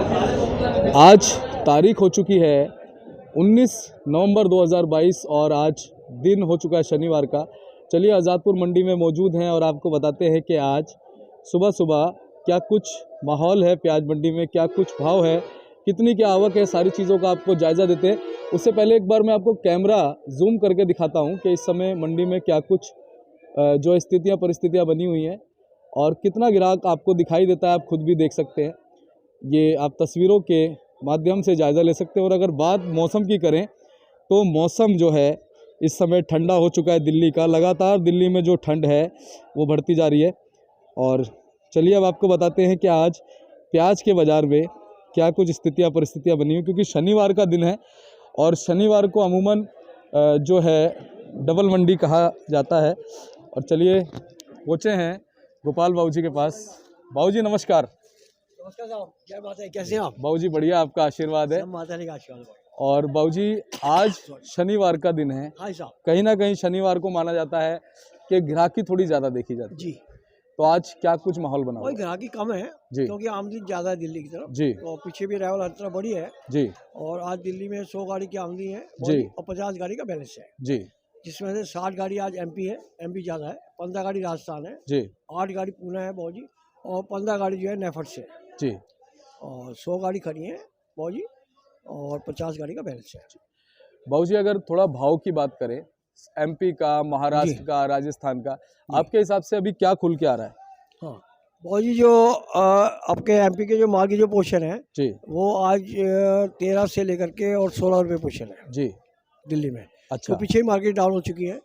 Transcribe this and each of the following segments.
आज तारीख हो चुकी है 19 नवंबर 2022 और आज दिन हो चुका है शनिवार का। चलिए आज़ादपुर मंडी में मौजूद हैं और आपको बताते हैं कि आज सुबह सुबह क्या कुछ माहौल है प्याज मंडी में, क्या कुछ भाव है, कितनी क्या आवक है, सारी चीज़ों का आपको जायज़ा देते हैं। उससे पहले एक बार मैं आपको कैमरा जूम करके दिखाता हूं कि इस समय मंडी में क्या कुछ जो स्थितियां परिस्थितियां बनी हुई हैं और कितना ग्राहक आपको दिखाई देता है, आप खुद भी देख सकते हैं। ये आप तस्वीरों के माध्यम से जायज़ा ले सकते हैं। और अगर बात मौसम की करें तो मौसम जो है इस समय ठंडा हो चुका है दिल्ली का। लगातार दिल्ली में जो ठंड है वो बढ़ती जा रही है। और चलिए अब आपको बताते हैं कि आज प्याज के बाज़ार में क्या कुछ स्थितियाँ परिस्थितियाँ बनी हुई, क्योंकि शनिवार का दिन है और शनिवार को अमूमन जो है डबल मंडी कहा जाता है। और चलिए पहुँचे हैं गोपाल बाबू जी के पास। बाबू जी नमस्कार। नमस्कार साहब, क्या बात है, कैसे हैं आप? बाबू जी बढ़िया, आपका आशीर्वाद है। सब माता रानी का आशीर्वाद है। और बाबू जी आज शनिवार का दिन है, हाँ साहब कहीं ना कहीं शनिवार को माना जाता है कि ग्राहकी थोड़ी ज़्यादा देखी जाती है जी। तो आज क्या कुछ माहौल बना हुआ वही है? ग्राहकी कम है जी क्योंकि आमदनी ज़्यादा है दिल्ली की तरफ जी और पीछे भी रावल हर तरफ बड़ी है। जी और आज दिल्ली में 100 गाड़ी की आमदनी है जी और 50 गाड़ी का बैलेंस है, जी जिसमें से 60 गाड़ी आज एमपी है, एमपी ज़्यादा है, 15 गाड़ी राजस्थान है, जी 8 गाड़ी पुणे है बौजी, और 15 गाड़ी जो है नेफर्ट से है। जी। और 100 गाड़ी खड़ी है बौजी और 50 गाड़ी का बैलेंस है। बाबू जी अगर थोड़ा भाव की बात करें, एमपी का, महाराष्ट्र जी का, राजस्थान का, जी आपके हिसाब से अभी क्या खुल के आ रहा है? हाँ बौजी, जो आपके एमपी के जो माल की जो पोर्शन है जी वो आज 13 से लेकर के और 16 रुपये पोर्शन है जी। दिल्ली में। अच्छा तो पीछे ही मार्केट डाउन हो चुकी है,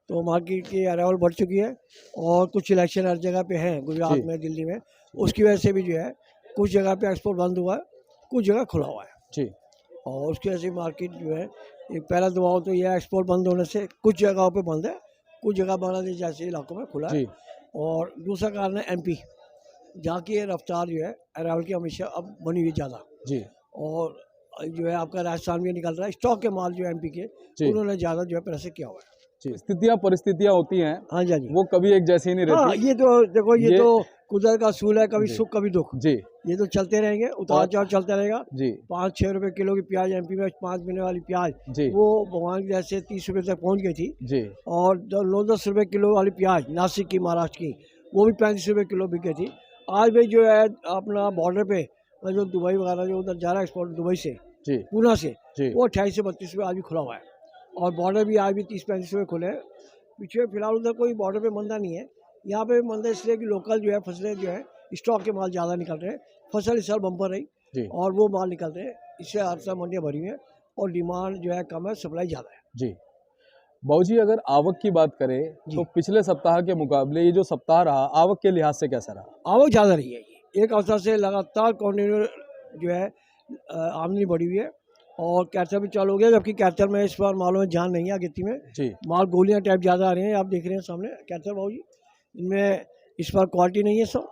तो मार्केट की अरावल बढ़ चुकी है। और कुछ इलेक्शन हर जगह पे है, गुजरात जी में, दिल्ली में, उसकी वजह से भी जो है कुछ जगह पे एक्सपोर्ट बंद हुआ है, कुछ जगह खुला हुआ है। जी और उसकी वजह से मार्केट जो है, एक पहला दबाव तो यह है एक्सपोर्ट बंद होने से कुछ जगहों पे बंद है, कुछ जगह बांग्लादेश जैसे इलाकों में खुला है। जी और दूसरा कारण है एमपी, जहाँ की रफ्तार जो है अरावल की हमेशा अब बनी हुई ज़्यादा। जी और जो है आपका राजस्थान में निकल रहा है स्टॉक के माल जो है एमपी के, जी उन्होंने ज़्यादा जो है पैसे किया हुआ है। जी। स्थितियाँ परिस्थितियाँ होती हैं, हाँ जी, हाँ जी। वो कभी एक जैसी नहीं हाँ, रहती। ये तो देखो, ये ये तो कुदरत का असूल है, कभी जी सुख कभी दुख, जी ये तो चलते रहेंगे, उतार और चढ़ाव चलता रहेगा। जी 5-6 रुपए किलो की प्याज एमपी में 5 महीने वाली प्याज, जी वो भगवान की जैसे 30 रुपए तक पहुंच गई थी। जी और 9-10 रुपए किलो वाली प्याज नासिक की, महाराष्ट्र की, वो भी 35 रुपए किलो बिक गई थी। आज भी जो है अपना बॉर्डर पे जो दुबई वगैरह जो उधर जा रहा है एक्सपोर्ट दुबई से, जी पूना से, जी वो 28 से 32 रुपये आज भी खुला हुआ है। और बॉर्डर भी आज भी 30-35 रुपये खुले हैं। पीछे फिलहाल उधर कोई बॉर्डर पे मंदा नहीं है, यहाँ पे मंदा इसलिए कि लोकल जो है फसलें जो है स्टॉक के माल ज़्यादा निकल रहे हैं। फसल इस साल बम्पर रही जी और वो माल निकल रहे हैं, इससे हर साल मंडियाँ भरी हुई हैं और डिमांड जो है कम है, सप्लाई ज़्यादा है। जी। बाबू जी अगर आवक की बात करें जी। तो पिछले सप्ताह के मुकाबले ये जो सप्ताह रहा, आवक के लिहाज से कैसा रहा? आवक ज़्यादा रही है, ये एक अवसर से लगातार कंटिन्यू जो है आमदनी बढ़ी हुई है। और कैथल भी चालू हो गया, जबकि कैथल में इस बार मालों में जान नहीं है, गिट्टी में जी माल गोलियां टाइप ज़्यादा आ रही हैं। आप देख रहे हैं सामने कैथल बाबू जी, इनमें इस बार क्वालिटी नहीं है सब,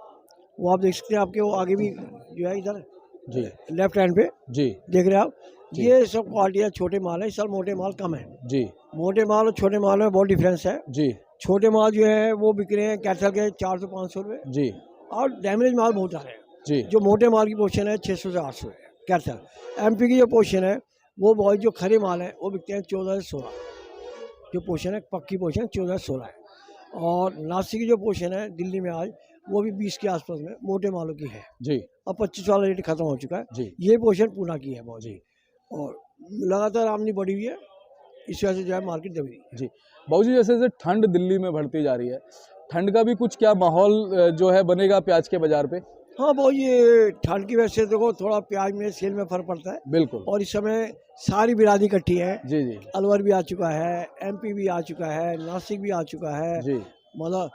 वो आप देख सकते हैं, आपके वो आगे भी जो है इधर जी लेफ्ट हैंड पे जी देख रहे हैं आप, जी। ये सब क्वालिटी है। छोटे माल है, इस साल मोटे माल कम है। जी मोटे माल और छोटे माल में बहुत डिफरेंस है। जी छोटे माल जो है वो बिक रहे हैं कैथल के 400-500 रुपये, जी और डैमेज माल बहुत आ रहे हैं। जी जो मोटे माल की पोर्शन है 600 से 800 है कैथल। एमपी की जो पोर्शन है वो बहुत, जो खरे माल है वो बिकते हैं 14 से 16, जो पोर्शन है पक्की पोर्शन 14 से 16 है। और नासिक की जो पोर्शन है दिल्ली में आज, वो भी 20 के आसपास में मोटे मालों की है। जी अब 25 वाला रेट खत्म हो चुका है। जी ये पोर्शन पूना की है बहुत जी जी। और लगातार आमदनी बढ़ी हुई है, इस वजह से जो है मार्केट दबी हुई है। जी। बाबू जी जैसे जैसे ठंड दिल्ली में बढ़ती जा रही है, ठंड का भी कुछ क्या माहौल जो है बनेगा प्याज के बाजार पे? हाँ बहुत, ये ठंड की वजह से देखो थोड़ा प्याज में सेल में फर्क पड़ता है। बिल्कुल। और इस समय सारी बिरादरी इकट्ठी है, जी जी अलवर भी आ चुका है, एमपी भी आ चुका है, नासिक भी आ चुका है, जी मतलब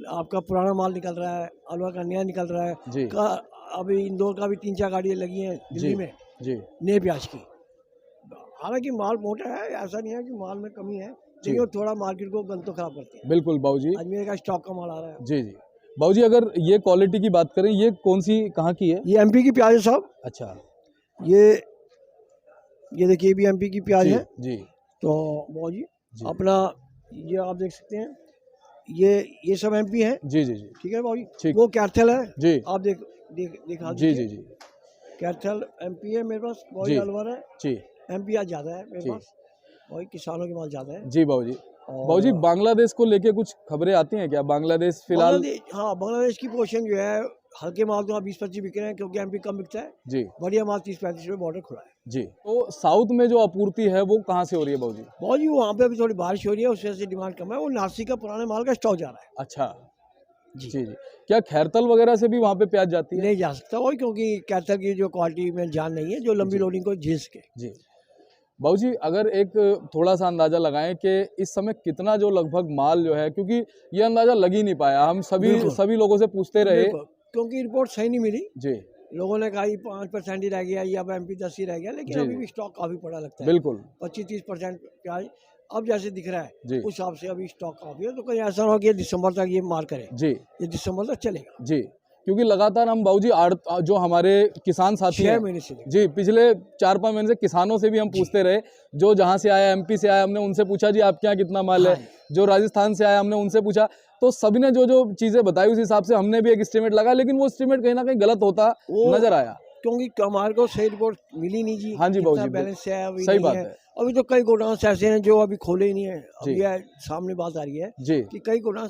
आपका पुराना माल निकल रहा है, अलवर का नया निकल रहा है जी का। अभी इंदौर का भी 3-4 गाड़ियाँ लगी हैं दिल्ली जी में जी नए प्याज की। हालांकि माल मोटा है, ऐसा नहीं है कि माल में कमी है, लेकिन वो थोड़ा मार्केट को गंद तो खराब करती है। बिल्कुल बाबू जी। अजमेर का स्टॉक का माल आ रहा है। जी जी। बाबू जी अगर ये क्वालिटी की बात करें, ये कौन सी कहाँ की है? ये एमपी की प्याज है साहब, अच्छा ये देखिए, भी एमपी की प्याज जी है। जी तो बहुत जी जी अपना, ये आप देख सकते हैं, ये सब एमपी है। जी जी जी ठीक है बाबू जी, ठीक। वो कैथल है, जी आप दिखा जी दीजिए। जी जी कैथल एमपी है मेरे पास, बहुत जी। अलवर है। जी एमपी आज ज़्यादा है मेरे जी पास, वही किसानों की माल ज़्यादा है। जी बाबूजी। और बाबूजी बांग्लादेश को लेके कुछ खबरें आती हैं क्या? बांग्लादेश फिलहाल बांग्लादेश, हाँ बांग्लादेश की पोजीशन जो है, हल्के माल तो 20-25 बिक रहे हैं क्योंकि एमपी कम बिकता है। जी बढ़िया माल 30-35 रुपये बॉर्डर खुला है। जी। तो साउथ में जो आपूर्ति है वो कहाँ से हो रही है बाबूजी? बहुत जी वहाँ पे अभी थोड़ी बारिश हो रही है, उस वजह से डिमांड कम है। वो नासिक का पुराने माल का स्टॉक जा रहा है। अच्छा जी। जी जी। क्या खैरतल वगैरह से भी वहाँ पे प्याज जाती है? नहीं जा सकता वही, क्योंकि कैथल की जो क्वालिटी में जान नहीं है जो लंबी जी लोडिंग को झेल सके। जी। बाबूजी अगर एक थोड़ा सा अंदाजा लगाएं कि इस समय कितना जो लगभग माल जो है, क्योंकि ये अंदाजा लग ही नहीं पाया, हम बिल्कुल सभी लोगों से पूछते रहे। बिल्कुल, क्योंकि रिपोर्ट सही नहीं मिली। जी लोगों ने कहा 5% ही रह गया, या अब एमपी 10 ही रह गया, लेकिन जी अभी जी भी स्टॉक काफ़ी पड़ा लगता है। बिल्कुल 25-30% प्याज अब जैसे दिख रहा है, जी उस हिसाब से अभी स्टॉक काफ़ी है। तो कहीं ऐसा ना हो कि ये दिसंबर तक ये मार करे, जी ये दिसंबर तक चलेगा। जी। क्योंकि लगातार हम बाबूजी जो हमारे किसान साथी 6 हैं महीने से लेकर। जी, पिछले 4-5 महीने से किसानों से भी हम जी पूछते रहे, जो जहाँ से आया एमपी से आया हमने उनसे पूछा जी आपके यहाँ कितना माल है, हाँ, जो राजस्थान से आया हमने उनसे पूछा, तो सभी ने जो जो चीज़ें बताई उस हिसाब से हमने भी एक एस्टिमेट लगा, लेकिन वो एस्टिमेट कहीं ना कहीं गलत होता वो नजर आया। क्योंकि हमारे को सही रिपोर्ट मिली नहीं जी, हाँ जी कितना बाबूजी, बैलेंस है अभी सही नहीं बात है। है। अभी तो कई गोडाउन ऐसे हैं जो अभी खोले ही नहीं है। जी अभी ये सामने बात आ रही है जी कि कई गोडाउन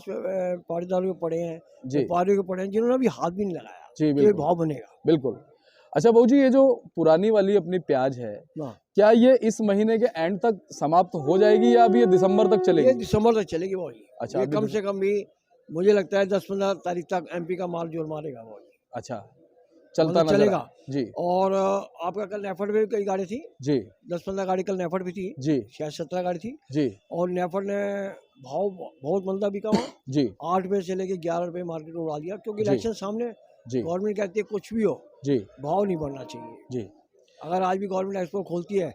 पाड़ीदारों के पड़े हैं, जी व्यापारियों के पड़े हैं, जिन्होंने अभी हाथ भी नहीं लगाया जी कि ये बिल्कुल भाव बनेगा। बिल्कुल। अच्छा बाबूजी, ये जो पुरानी वाली अपनी प्याज है, हाँ, क्या ये इस महीने के एंड तक समाप्त हो जाएगी या अभी ये दिसंबर तक ये चलेगी? दिसंबर तक चलेगी भाई। अच्छा ये अभी कम से कम भी मुझे लगता है 10-15 तारीख तक एमपी का माल जोर मारेगा भाई, अच्छा चलता मतलब नजर चलेगा। जी और आपका कल नेफर्ट में भी कई गाड़ी थी, जी 10-15 गाड़ी कल नेफर्ट भी थी, जी शायद 17 गाड़ी थी। जी और नेफर्ट ने भाव बहुत मंदा बिका वहाँ, जी 8 रुपये से लेके 11 रुपये मार्केट को उड़ा दिया, क्योंकि जी इलेक्शन सामने। जी गवर्नमेंट कहती है कुछ भी हो जी भाव नहीं बढ़ना चाहिए। जी अगर आज भी गवर्नमेंट एक्सपोर्ट खोलती है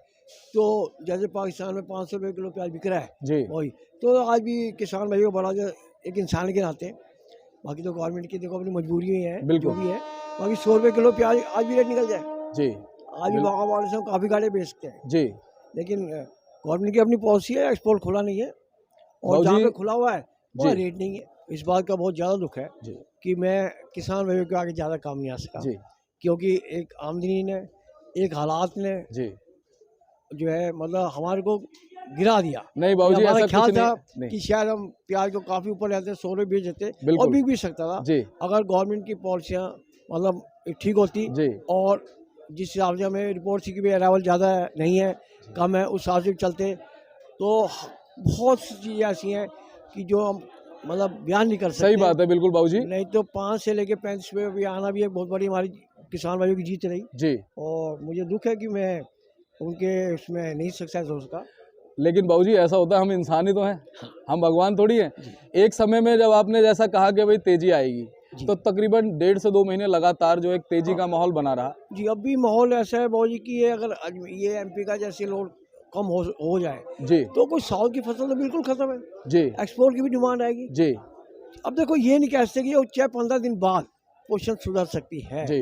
तो जैसे पाकिस्तान में 500 रुपये किलो प्याज बिक रहा है जी वही, तो आज भी किसान भाइयों को बड़ा जो एक इंसान के नाते, बाकी तो गवर्नमेंट की देखो अपनी मजबूरी ही है जो बिल्कुल भी है, बाकी 100 रुपये किलो प्याज आज भी रेट निकल जाए। जी आज भी बिल- बागा वाले से हम काफ़ी गाड़ी बेच सकते हैं, जी लेकिन गवर्नमेंट की अपनी पॉलिसी है, एक्सपोर्ट खुला नहीं है। और जहाँ बाबूजी पे खुला हुआ है वहाँ जी रेट नहीं है। इस बात का बहुत ज़्यादा दुख है जी कि मैं किसान भाइयों के आगे ज़्यादा काम नहीं आ सका, जी क्योंकि एक आमदनी ने, एक हालात ने जी। जो है मतलब हमारे को गिरा दिया। नहीं ये बाबूजी हमारा ऐसा ख्याल कुछ था नहीं कि शायद हम प्याज को काफ़ी ऊपर लेते, 100 रुपये बेच देते और बिल्कुल बिक भी सकता था जी अगर गवर्नमेंट की पॉलिसियाँ मतलब ठीक होती। जी और जिस हिसाब से हमें रिपोर्ट थी कि भाई अरावल ज़्यादा नहीं है, कम है, उस हिसाब से चलते तो बहुत सी चीज़ें ऐसी हैं कि जो हम मतलब बयान नहीं कर सकते। सही बात है बिल्कुल बाबूजी नहीं तो 5 से लेके 35 रुपये भी आना भी एक बहुत बड़ी हमारी किसान भाइयों की जीत रही। जी। और मुझे दुख है कि मैं उनके उसमें नहीं सक्सेस हो सका। लेकिन बाबूजी ऐसा होता है, हम इंसान ही तो हैं, हाँ हम भगवान थोड़ी हैं। एक समय में जब आपने जैसा कहा कि भाई तेजी आएगी, जी तो तकरीबन 1.5 से 2 महीने लगातार जो एक तेजी हाँ का माहौल बना रहा। जी, अब भी माहौल ऐसा है बाबू जी कि ये अगर ये एमपी का जैसे लोड कम हो जाए जी तो कोई साउथ की फसल तो बिल्कुल खत्म है, जी एक्सपोर्ट की भी डिमांड आएगी। जी अब देखो ये नहीं कह सकते कि ये चाहे 15 दिन बाद पोजीशन सुधर सकती है, जी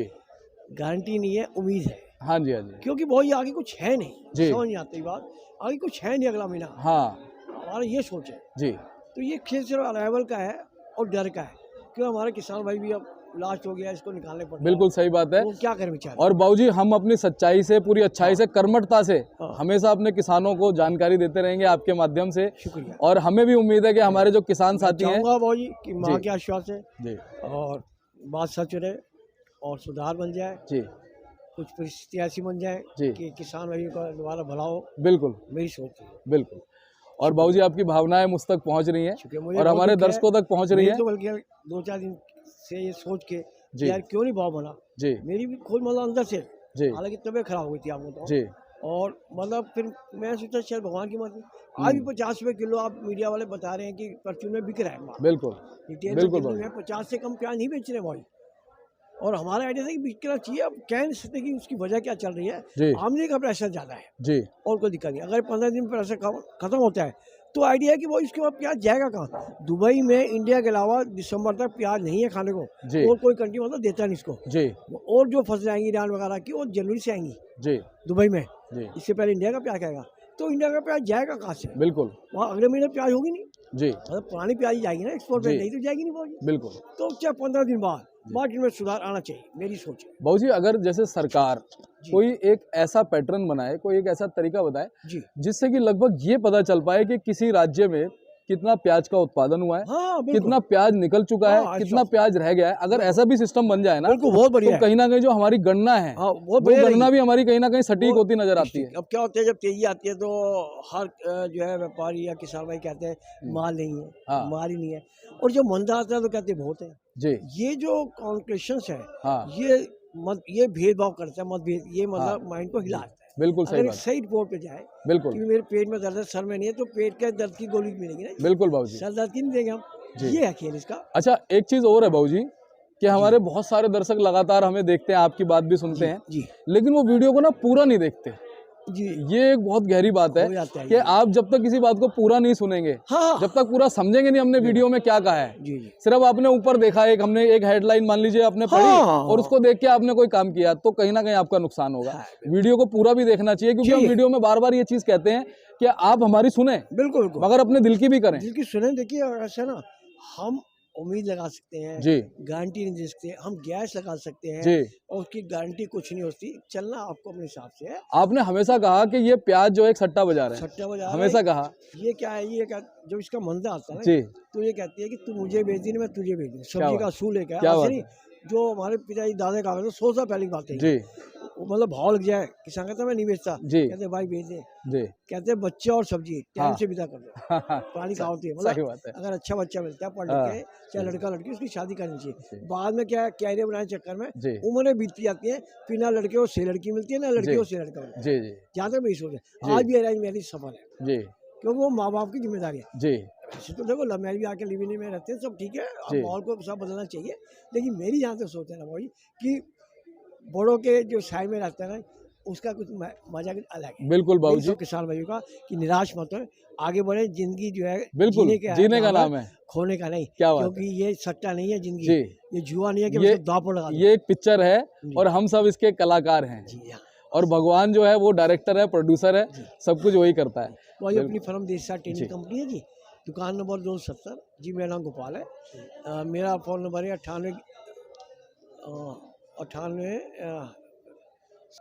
गारंटी नहीं है, उम्मीद है, हाँ जी हाँ जी क्योंकि बहुत ये आगे कुछ है नहीं। जी। समझ नहीं आती बात, आगे कुछ है नहीं अगला महीना, हाँ हमारा ये सोच है। जी तो ये खेल सिर्फ अराइवल का है और डर का है, क्यों हमारे किसान भाई भी अब लास्ट हो गया, इसको निकालने पड़ता बिल्कुल सही बात है। है, वो क्या करें बेचारे। और बाबूजी हम अपनी सच्चाई से, पूरी अच्छाई से, कर्मठता से हाँ। हमेशा अपने किसानों को जानकारी देते रहेंगे आपके माध्यम से। शुक्रिया। और हमें भी उम्मीद है कि हमारे जो किसान साथी हैं चाहूँगा बाबू जी कि माँ जी। के आश्वास है जी और बात सच रहे और सुधार बन जाए, जी कुछ परिस्थिति ऐसी बन जाए जी कि किसान भाइयों का दोबारा भला हो, बिल्कुल मेरी सोच है। बिल्कुल। और बाबूजी आपकी भावनाएं मुझ तक पहुंच रही हैं शुक्रिया। मुझे और बहुत हमारे दुख है, दर्शकों तक पहुंच रही मेरी हैं। तो बल्कि 2-4 दिन से ये सोच के जी यार क्यों नहीं भाव बना, जी मेरी भी खुद मतलब अंदर से, जी हालांकि तबीयत खराब हो गई थी आपको बताऊं। जी और मतलब फिर मैं सोचा शायद भगवान की मर्जी, आज भी 50 रुपये किलो आप मीडिया वाले बता रहे हैं कि परचून में बिक रहा है माल, बिल्कुल रिटेल बिल्कुल में 50 से कम प्याज नहीं बेच रहे भाई। और हमारा आइडिया था कि बिकना चाहिए, अब कह नहीं सकते कि उसकी वजह क्या चल रही है, जी आमदनी का प्रेशर ज़्यादा है जी और कोई दिक्कत नहीं। अगर 15 दिन में प्रेशर खत्म होता है तो आइडिया है कि वो इसके बाद प्याज जाएगा कहाँ। दुबई में इंडिया के अलावा दिसंबर तक प्याज नहीं है खाने को, जी और कोई कंट्री मतलब देता नहीं इसको। जी और जो फसलें आएंगी ईरान वगैरह की वो जनवरी से आएंगी जी दुबई में, जी इससे पहले इंडिया का प्याज आएगा। तो इंडिया का प्याज जाएगा कहाँ से, बिल्कुल वहाँ अगले महीने प्याज होगी नहीं, जी मतलब पुरानी प्याज ही जाएगी ना एक्सपोर्ट में, जी नहीं तो जाएगी नहीं पहुँची। बिल्कुल तो चाहे 15 दिन बाद मार्केट में सुधार आना चाहिए, मेरी सोच है। बाबूजी अगर जैसे सरकार जी। कोई एक ऐसा पैटर्न बनाए, कोई एक ऐसा तरीका बताए जी जिससे कि लगभग ये पता चल पाए कि किसी राज्य में कितना प्याज का उत्पादन हुआ है, हाँ बिल्कुल, कितना प्याज निकल चुका है, हाँ, कितना प्याज रह गया है, अगर ऐसा भी सिस्टम बन जाए ना बिल्कुल बहुत तो बढ़िया है। कहीं ना कहीं जो हमारी गणना है हाँ बहुत वो बढ़िया गणना रहेगी। भी हमारी कहीं ना कहीं सटीक वो होती नजर आती है। अब क्या होता है, जब तेजी आती है तो हर जो है व्यापारी या किसान भाई कहते हैं माल नहीं है, हाँ। माल ही नहीं है, और जब मंदा आता है तो कहते हैं बहुत है। जी ये जो कॉन्ट्रेक्शंस है, हाँ ये भेदभाव करता है, मतभेद, ये हाँ। मतलब माइंड को हिलाता है। बिल्कुल सही अगर एक बात, सही रिपोर्ट पे जाए बिल्कुल कि मेरे पेट में दर्द है, सर में नहीं है, तो पेट के दर्द की गोली मिलेगी ना, बिल्कुल बाबूजी। सर दर्द की नहीं देंगे हम। जी। ये है खेल इसका। अच्छा एक चीज और है बाबूजी कि हमारे बहुत सारे दर्शक लगातार हमें देखते हैं, आपकी बात भी सुनते हैं, जी लेकिन वो वीडियो को ना पूरा नहीं देखते। जी ये एक बहुत गहरी बात है हो जाता है कि ये। आप जब तक किसी बात को पूरा नहीं सुनेंगे, हाँ जब तक पूरा समझेंगे नहीं हमने वीडियो में क्या कहा है, जी जी सिर्फ आपने ऊपर देखा, एक हमने एक हेडलाइन मान लीजिए आपने पढ़ी हाँ। और उसको देख के आपने कोई काम किया, तो कहीं ना कहीं आपका नुकसान होगा। हाँ, वीडियो को पूरा भी देखना चाहिए, क्योंकि हम चाहिए। वीडियो में बार बार ये चीज कहते हैं कि आप हमारी सुने बिल्कुल बिल्कुल। मगर अपने दिल की भी करें। दिल की सुने, देखिए ऐसा ना, हम उम्मीद लगा सकते हैं, जी गारंटी नहीं दे सकते, हम गैस लगा सकते हैं जी और उसकी गारंटी कुछ नहीं होती। चलना आपको अपने हिसाब से है। आपने हमेशा कहा कि ये प्याज जो एक सट्टा बाजार है, सट्टा बाजार हमेशा है। कहा। ये क्या है, ये क्या, जब इसका मंदा आता है ना, जी तो ये कहती है कि तू मुझे बेच दी, मैं तुझे बेच दूँ। क्या सब्जी बात का असूल है, क्या क्या ऐसे बात नहीं, जो हमारे पिताजी दादा का 100 साल पहले की बात है। जी वो मतलब भाव लग जाए, किसान कहता मैं नहीं बेचता, जी कहते भाई बेच दे, जी कहते बच्चे और सब्जी टाइम हाँ। से विदा कर दो। पुरानी कहावत है, सही मतलब बात है। अगर अच्छा बच्चा मिलता है पढ़ हाँ। लिख के, चाहे लड़का लड़की, उसकी शादी करनी चाहिए। जी। बाद में क्या है, कैरियर बनाने के चक्कर में जी उम्रें बीतती जाती है, फिर ना लड़के और से लड़की मिलती है, ना लड़के जी। और से लड़का मिलता है। जी जी जहाँ तक मेरी सोच जी। है, आज भी अरेंज मैरिज सफल है, जी क्योंकि वो माँ बाप की जिम्मेदारी है। जी वैसे तो देखो, लव मैरिज भी आके लिव इन में रहते हैं, सब ठीक है, अब जी। माहौल को सब बदलना चाहिए। लेकिन मेरी जहाँ तक सोच है ना भाई, कि बड़ों के जो साइड में रहता है ना, उसका कुछ मजा कुछ अलग है। बिल्कुल मेरी बाबूजी, सब किसान भाइयों का कि निराश मत हो, आगे बढ़े। जिंदगी जो है बिल्कुल जीने का नाम है। खोने का नहीं। क्या बात क्योंकि ये सट्टा नहीं है जिंदगी, जी ये जुआ नहीं है कि ये- उसको दांव पर लगा दो। ये एक पिक्चर है जी। और हम सब इसके कलाकार हैं, जी हाँ, और भगवान जो है वो डायरेक्टर है, प्रोड्यूसर है, जी। सब कुछ वही करता है। वही अपनी फर्म देशा जी। ट्रेनिंग कंपनी है जी, दुकान नंबर 270 जी। मेरा नाम गोपाल है। मेरा फ़ोन नंबर है 98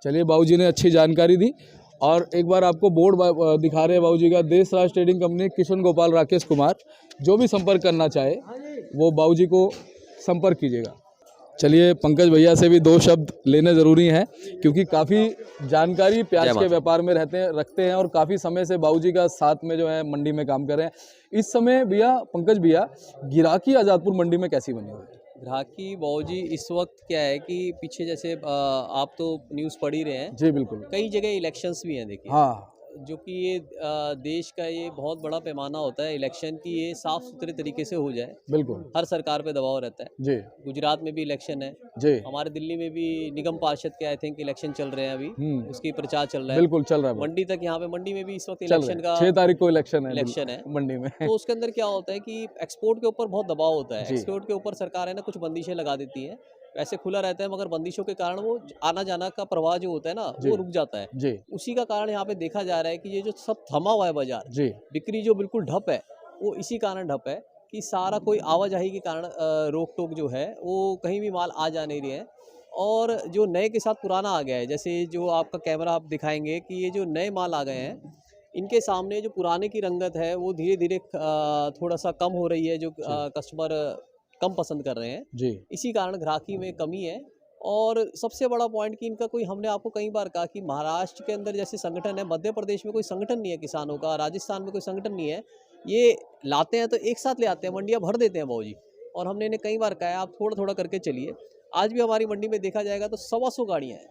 चलिए बाबूजी ने अच्छी जानकारी दी, और एक बार आपको बोर्ड दिखा रहे हैं बाबूजी का, देश राज ट्रेडिंग कंपनी, किशन गोपाल राकेश कुमार। जो भी संपर्क करना चाहे वो बाबूजी को संपर्क कीजिएगा। चलिए पंकज भैया से भी दो शब्द लेने ज़रूरी हैं, क्योंकि काफ़ी जानकारी प्याज के व्यापार में रखते हैं और काफ़ी समय से बाबूजी का साथ में जो है मंडी में काम कर रहे हैं। इस समय भैया, पंकज भैया, गिराकी आज़ादपुर मंडी में कैसी बनी हुई है? ग्राहकी बाबूजी इस वक्त क्या है कि पीछे जैसे आप तो न्यूज़ पढ़ ही रहे हैं, जी बिल्कुल। कई जगह इलेक्शंस भी हैं देखिए, हाँ जो कि ये देश का ये बहुत बड़ा पैमाना होता है इलेक्शन की, ये साफ सुथरे तरीके से हो जाए। बिल्कुल। हर सरकार पे दबाव रहता है। जी गुजरात में भी इलेक्शन है, जी हमारे दिल्ली में भी निगम पार्षद के आई थिंक इलेक्शन चल रहे हैं अभी, उसकी प्रचार चल रहा है। बिल्कुल चल रहा है। मंडी तक, यहाँ पे मंडी में भी इस वक्त चल इलेक्शन रहा है। का 6 तारीख को इलेक्शन है मंडी में। तो उसके अंदर क्या होता है कि एक्सपोर्ट के ऊपर बहुत दबाव होता है। जी। एक्सपोर्ट के ऊपर सरकार है ना कुछ बंदिशें लगा देती हैं, वैसे खुला रहता है, मगर बंदिशों के कारण वो आना जाना का प्रवाह जो होता है ना, जी। वो रुक जाता है। जी उसी का कारण यहाँ पे देखा जा रहा है कि ये जो सब थमा हुआ है बाजार, जी बिक्री जो बिल्कुल ठप है, वो इसी कारण ठप है कि सारा कोई आवाजाही के कारण रोक टोक जो है वो कहीं भी माल आ जा नहीं रही है, और जो नए के साथ पुराना आ गया है। जैसे जो आपका कैमरा आप दिखाएंगे कि ये जो नए माल आ गए हैं, इनके सामने जो पुराने की रंगत है वो धीरे धीरे थोड़ा सा कम हो रही है, जो कस्टमर कम पसंद कर रहे हैं। जी इसी कारण ग्राहकी में कमी है। और सबसे बड़ा पॉइंट कि इनका कोई, हमने आपको कई बार कहा कि महाराष्ट्र के अंदर जैसे संगठन है, मध्य प्रदेश में कोई संगठन नहीं है किसानों का, राजस्थान में कोई संगठन नहीं है। ये लाते हैं तो एक साथ ले आते हैं, मंडियाँ भर देते हैं बाबूजी। और हमने इन्हें कई बार कहा है आप थोड़ा थोड़ा करके चलिए। आज भी हमारी मंडी में देखा जाएगा तो 125 गाड़ियाँ हैं।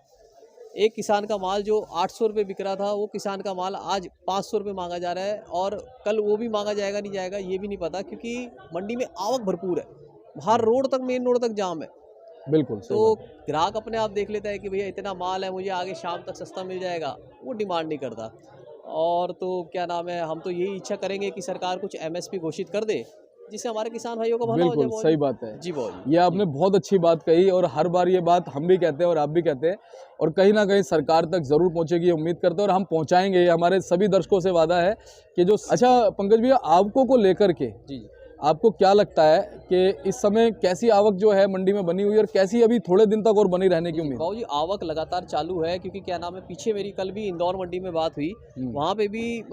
एक किसान का माल जो 800 रुपये बिक रहा था, वो किसान का माल आज 500 रुपये मांगा जा रहा है, और कल वो भी मांगा जाएगा नहीं जाएगा ये भी नहीं पता, क्योंकि मंडी में आवक भरपूर है, हर रोड तक, मेन रोड तक जाम है। बिल्कुल। तो ग्राहक अपने आप देख लेता है कि भैया इतना माल है, मुझे आगे शाम तक सस्ता मिल जाएगा, वो डिमांड नहीं करता। और तो क्या नाम है, हम तो यही इच्छा करेंगे कि सरकार कुछ MSP घोषित कर दे, जिससे हमारे किसान भाइयों का भला हो जाए। बिल्कुल सही बात है जी बाबू। ये आपने बहुत अच्छी बात कही, और हर बार ये बात हम भी कहते हैं और आप भी कहते हैं, और कहीं ना कहीं सरकार तक जरूर पहुंचेगी, ये उम्मीद करते हैं, और हम पहुंचाएंगे। ये हमारे सभी दर्शकों से वादा है कि जो अच्छा पंकज भैया, आपको को लेकर के जी आपको क्या लगता है कि इस समय कैसी आवक जो है मंडी में बनी हुई है और कैसी अभी थोड़े दिन तक और बनी रहने की उम्मीद? बाबू जी आवक लगातार चालू है, क्योंकि क्या नाम है, पीछे मेरी कल भी इंदौर मंडी में बात हुई, वहाँ पे भी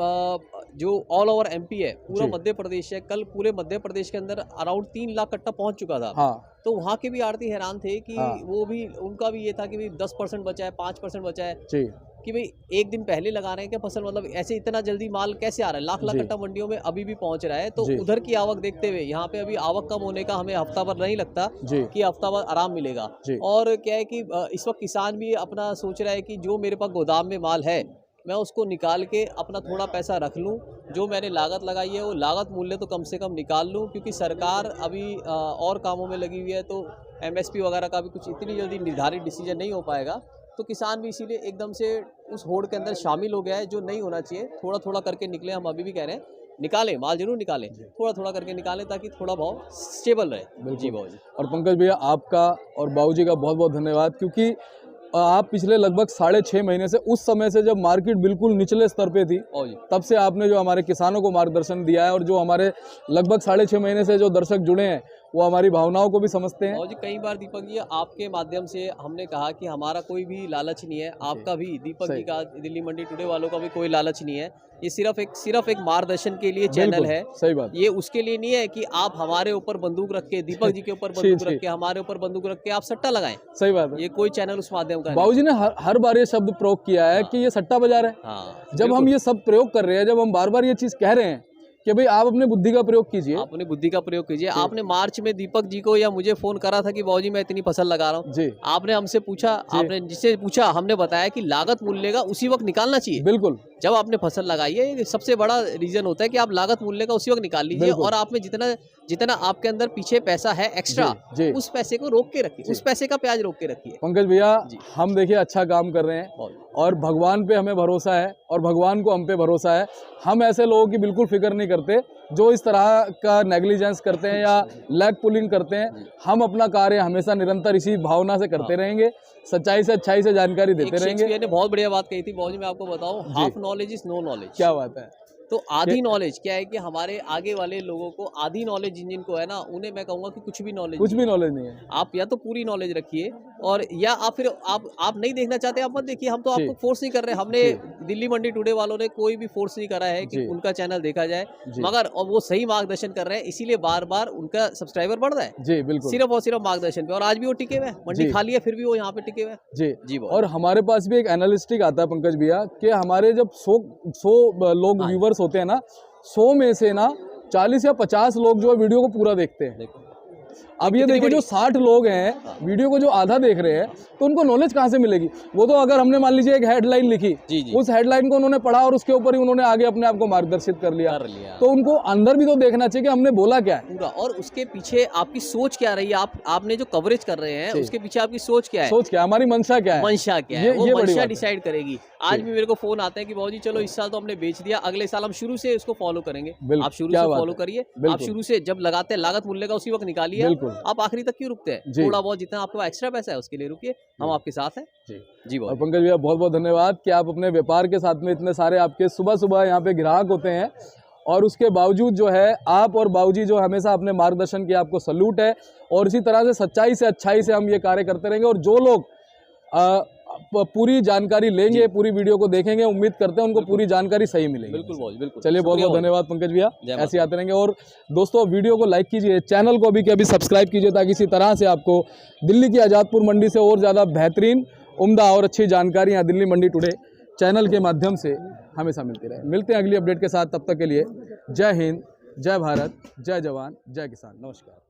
जो ऑल ओवर एमपी है, पूरा जी। मध्य प्रदेश है, कल पूरे मध्य प्रदेश के अंदर अराउंड 3 लाख कट्टा पहुंच चुका था। हाँ तो वहाँ के भी आड़ती हैरान थे कि हाँ। वो भी, उनका भी ये था कि भाई 10% बचा है, 5% बचा है, जी कि भाई एक दिन पहले लगा रहे हैं क्या फसल, मतलब ऐसे इतना जल्दी माल कैसे आ रहा है, लाख लाख जी। कट्टा मंडियों में अभी भी पहुंच रहा है। तो जी। उधर की आवक देखते हुए यहाँ पे अभी आवक कम होने का हमें हफ्ता भर नहीं लगता जी कि हफ्ता भर आराम मिलेगा। जी। और क्या है कि इस वक्त किसान भी अपना सोच रहा है कि जो मेरे पास गोदाम में माल है, मैं उसको निकाल के अपना थोड़ा पैसा रख लूं, जो मैंने लागत लगाई है वो लागत मूल्य तो कम से कम निकाल लूं, क्योंकि सरकार अभी और कामों में लगी हुई है, तो एमएसपी वगैरह का भी कुछ इतनी जल्दी निर्धारित डिसीजन नहीं हो पाएगा। तो किसान भी इसीलिए एकदम से उस होड़ के अंदर शामिल हो गया है, जो नहीं होना चाहिए। थोड़ा थोड़ा करके निकले, हम अभी भी कह रहे हैं निकालें, माल जरूर निकालें, थोड़ा थोड़ा करके निकालें ताकि थोड़ा भाव स्टेबल रहे। जी बाबू जी। और पंकज भैया आपका और बाबूजी का बहुत बहुत धन्यवाद, क्योंकि आप पिछले लगभग 6.5 महीने से, उस समय से जब मार्केट बिल्कुल निचले स्तर पे थी, ओ जी। तब से आपने जो हमारे किसानों को मार्गदर्शन दिया है और जो हमारे लगभग 6.5 महीने से जो दर्शक जुड़े हैं वो हमारी भावनाओं को भी समझते हैं। और जी कई बार दीपक जी आपके माध्यम से हमने कहा कि हमारा कोई भी लालच नहीं है, आपका भी, दीपक जी का, दिल्ली मंडी टुडे वालों का भी कोई लालच नहीं है। ये सिर्फ एक मार्गदर्शन के लिए चैनल बिल्कुल, है। सही बात। ये उसके लिए नहीं है कि आप हमारे ऊपर बंदूक रख के, दीपक जी के ऊपर बंदूक जी। रख के, हमारे ऊपर बंदूक रख के आप सट्टा लगाएं। सही बात है। ये कोई चैनल उस माध्यम का नहीं। बाबूजी ने हर बार ये शब्द प्रयोग किया है कि ये सट्टा बाजार है। हाँ, जब हम ये सब प्रयोग कर रहे हैं, जब हम बार बार ये चीज कह रहे हैं कि भाई आप अपने बुद्धि का प्रयोग कीजिए, आप अपनी बुद्धि का प्रयोग कीजिए। आपने मार्च में दीपक जी को या मुझे फोन करा था कि बाबूजी मैं इतनी फसल लगा रहा हूँ, जी आपने हमसे पूछा, आपने जिससे पूछा हमने बताया कि लागत मूल्य का उसी वक्त निकालना चाहिए। बिल्कुल। जब आपने फसल लगाई है, ये सबसे बड़ा रीजन होता है कि आप लागत मूल्य का उसी वक्त निकाल लीजिए, बिल्कुल। और आप में जितना जितना आपके अंदर पीछे पैसा है एक्स्ट्रा, जी। उस पैसे को रोक के रखिए, उस पैसे का प्याज रोक के रखिए। पंकज भैया जी। हम देखिए अच्छा काम कर रहे हैं बहुत। और भगवान पे हमें भरोसा है और भगवान को हम पे भरोसा है। हम ऐसे लोगों की बिल्कुल फिक्र नहीं करते जो इस तरह का नेग्लिजेंस करते हैं या लैग पुलिंग करते हैं। हम अपना कार्य हमेशा निरंतर इसी भावना से करते रहेंगे, सच्चाई से अच्छाई से जानकारी देते रहेंगे। शेक्सपियर ने बहुत बढ़िया बात कही थी बाबूजी, मैं आपको बताऊं, half knowledge is no knowledge. क्या बात है। तो आधी नॉलेज क्या है कि हमारे आगे वाले लोगों को आधी नॉलेज जिन को है ना, उन्हें मैं कहूंगा कि कुछ भी नॉलेज नहीं है। आप या तो पूरी नॉलेज रखिए, और या आप फिर आप नहीं देखना चाहते आप मत देखिए। हम तो आपको फोर्स नहीं कर रहे। हमने दिल्ली मंडी टुडे वालों ने कोई भी फोर्स नहीं करा है कि उनका चैनल देखा जाए, मगर और वो सही मार्गदर्शन कर रहे हैं, इसीलिए बार बार उनका सब्सक्राइबर बढ़ रहा है। जी बिल्कुल, सिर्फ और सिर्फ मार्गदर्शन पे। और आज भी वो टिके हुए हैं, मंडी खाली है फिर भी वो यहाँ पे टिके हुए हैं। जी जी। और हमारे पास भी एक एनालिस्टिक आता है पंकज भैया कि हमारे जब 100 लोग व्यूवर्स होते हैं ना, 100 में से ना 40 या 50 लोग जो है वीडियो को पूरा देखते हैं। अब ये देखिए जो 60 लोग हैं वीडियो को जो आधा देख रहे हैं, तो उनको नॉलेज कहाँ से मिलेगी? वो तो अगर हमने मान लीजिए एक हेडलाइन लिखी, उस हेडलाइन को उन्होंने पढ़ा और उसके ऊपर ही उन्होंने आगे अपने आप को मार्गदर्शित कर लिया। तो उनको अंदर भी तो देखना चाहिए कि हमने बोला क्या है पूरा, और उसके पीछे आपकी सोच क्या रही है। आपने जो कवरेज कर रहे हैं उसके पीछे आपकी सोच क्या है, सोच क्या, हमारी मंशा क्या है, मंशा क्या है, वो मंशा डिसाइड करेगी। आज भी मेरे को फोन आते हैं कि बाबूजी चलो इस साल तो हमने बेच दिया, अगले साल हम शुरू से इसको फॉलो करेंगे। आप शुरू से फॉलो करिए, आप शुरू से जब लगाते हैं लागत मूल्य का उसी वक्त निकालिए। आप आखिरी तक क्यों रुकते हैं? थोड़ा बहुत जितना आपके पास एक्स्ट्रा पैसा है उसके लिए रुकिए, हम आपके साथ हैं। जी और पंकज भैया बहुत बहुत धन्यवाद कि आप अपने व्यापार के साथ में इतने सारे आपके सुबह सुबह यहाँ पे ग्राहक होते हैं, और उसके बावजूद जो है आप और बाबूजी जो हमेशा अपने मार्गदर्शन किया, आपको सल्यूट है। और इसी तरह से सच्चाई से अच्छाई से हम ये कार्य करते रहेंगे, और जो लोग पूरी जानकारी लेंगे, पूरी वीडियो को देखेंगे, उम्मीद करते हैं उनको पूरी जानकारी सही मिलेगी। बिल्कुल। चलिए बहुत बहुत धन्यवाद पंकज भैया, ऐसे आते रहेंगे। और दोस्तों वीडियो को लाइक कीजिए, चैनल को अभी सब्सक्राइब कीजिए, ताकि इसी तरह से आपको दिल्ली की आज़ादपुर मंडी से और ज़्यादा बेहतरीन, उम्दा और अच्छी जानकारियाँ दिल्ली मंडी टुडे चैनल के माध्यम से हमेशा मिलती रहे। मिलते हैं अगली अपडेट के साथ, तब तक के लिए जय हिंद, जय भारत, जय जवान, जय किसान। नमस्कार।